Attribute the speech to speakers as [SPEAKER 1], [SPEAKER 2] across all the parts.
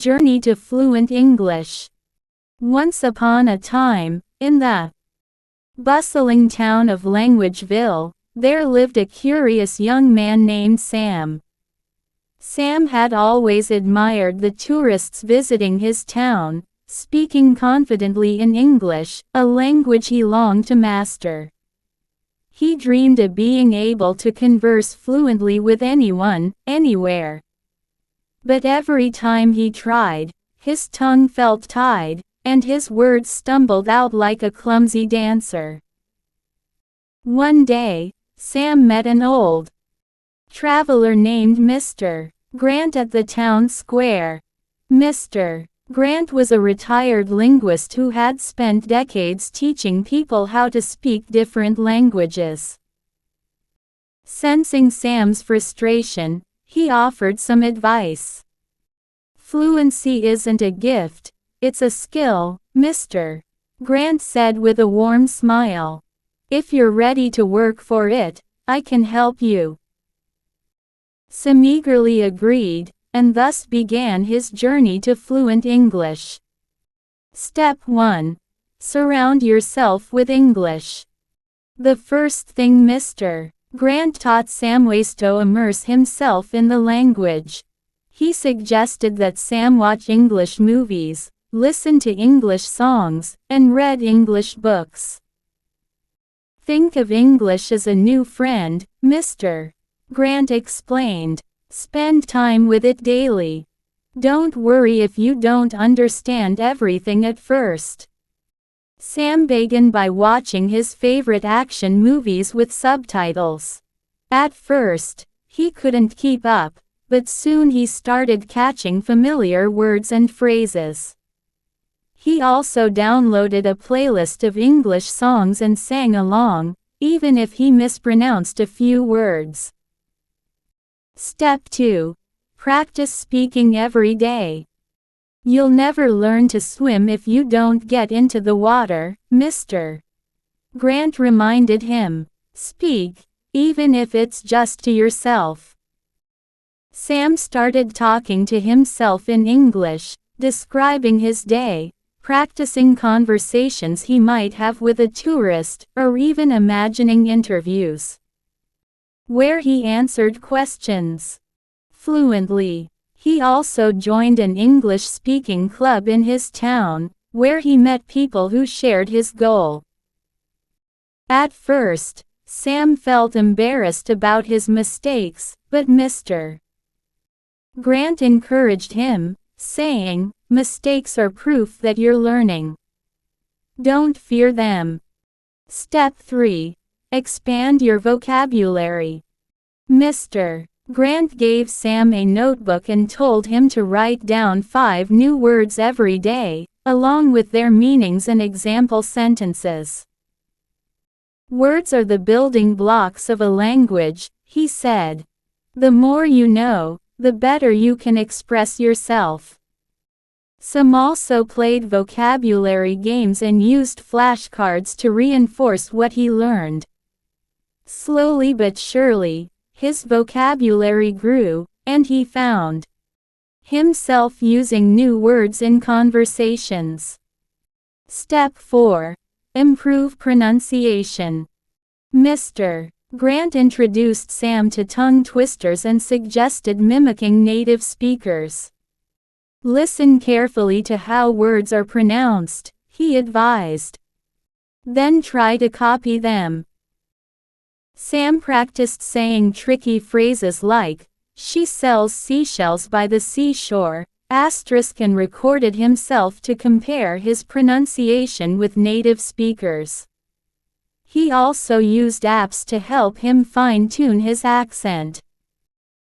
[SPEAKER 1] Journey to Fluent English. Once upon a time, in the bustling town of Languageville, there lived a curious young man named Sam. Sam had always admired the tourists visiting his town, speaking confidently in English, a language he longed to master. He dreamed of being able to converse fluently with anyone, anywhere. But every time he tried, his tongue felt tied, and his words stumbled out like a clumsy dancer. One day, Sam met an old traveler named Mr. Grant at the town square. Mr. Grant was a retired linguist who had spent decades teaching people how to speak different languages. Sensing Sam's frustration, he offered some advice. "Fluency isn't a gift, it's a skill, Mr. Grant said with a warm smile. "If you're ready to work for it, I can help you." Sam eagerly agreed, and thus began his journey to fluent English. Step 1. Surround yourself with English. The first thing Mr. Grant taught Sam was to immerse himself in the language. He suggested that Sam watch English movies, listen to English songs, and read English books. "Think of English as a new friend," Mr. Grant explained. "Spend time with it daily. Don't worry if you don't understand everything at first." Sam began by watching his favorite action movies with subtitles. At first, he couldn't keep up, but soon he started catching familiar words and phrases. He also downloaded a playlist of English songs and sang along, even if he mispronounced a few words. Step 2. Practice speaking every day. "You'll never learn to swim if you don't get into the water," Mr. Grant reminded him. "Speak, even if it's just to yourself." Sam started talking to himself in English, describing his day, practicing conversations he might have with a tourist, or even imagining interviews where he answered questions fluently. He also joined an English-speaking club in his town, where he met people who shared his goal. At first, Sam felt embarrassed about his mistakes, but Mr. Grant encouraged him, saying, "Mistakes are proof that you're learning. Don't fear them." Step 3. Expand your vocabulary. Mr. Grant gave Sam a notebook and told him to write down 5 new words every day, along with their meanings and example sentences. "Words are the building blocks of a language," he said. "The more you know, the better you can express yourself." Sam also played vocabulary games and used flashcards to reinforce what he learned. Slowly but surely, his vocabulary grew, and he found himself using new words in conversations. Step 4. Improve pronunciation. Mr. Grant introduced Sam to tongue twisters and suggested mimicking native speakers. "Listen carefully to how words are pronounced," he advised. "Then try to copy them." Sam practiced saying tricky phrases like, "She sells seashells by the seashore," and recorded himself to compare his pronunciation with native speakers. He also used apps to help him fine-tune his accent.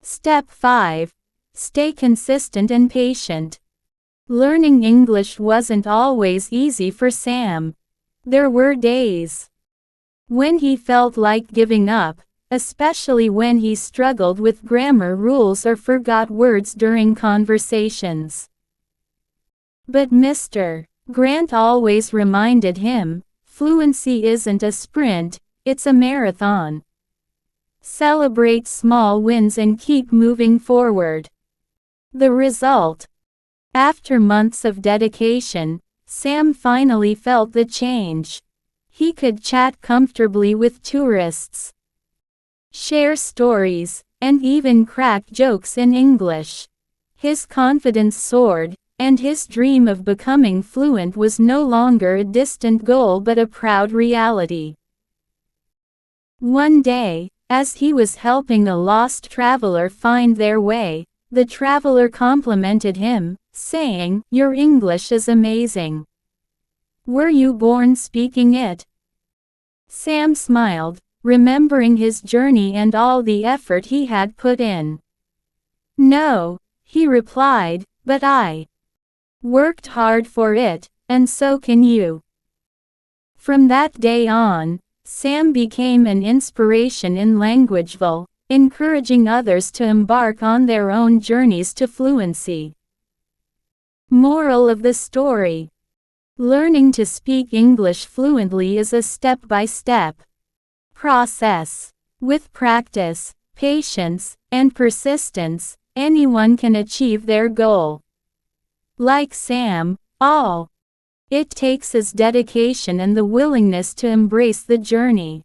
[SPEAKER 1] Step 5. Stay consistent and patient. Learning English wasn't always easy for Sam. There were days when he felt like giving up, especially when he struggled with grammar rules or forgot words during conversations. But Mr. Grant always reminded him, "Fluency isn't a sprint, it's a marathon. Celebrate small wins and keep moving forward." The result After months of dedication, Sam finally felt the change. He could chat comfortably with tourists, share stories, and even crack jokes in English. His confidence soared, and his dream of becoming fluent was no longer a distant goal but a proud reality. One day, as he was helping a lost traveler find their way, the traveler complimented him, saying, "Your English is amazing. Were you born speaking it?" Sam smiled, remembering his journey and all the effort he had put in. "No," he replied, "but I worked hard for it, and so can you." From that day on, Sam became an inspiration in Languageville, encouraging others to embark on their own journeys to fluency. Moral of the story: learning to speak English fluently is a step-by-step process. With practice, patience, and persistence, anyone can achieve their goal. Like Sam, all it takes is dedication and the willingness to embrace the journey.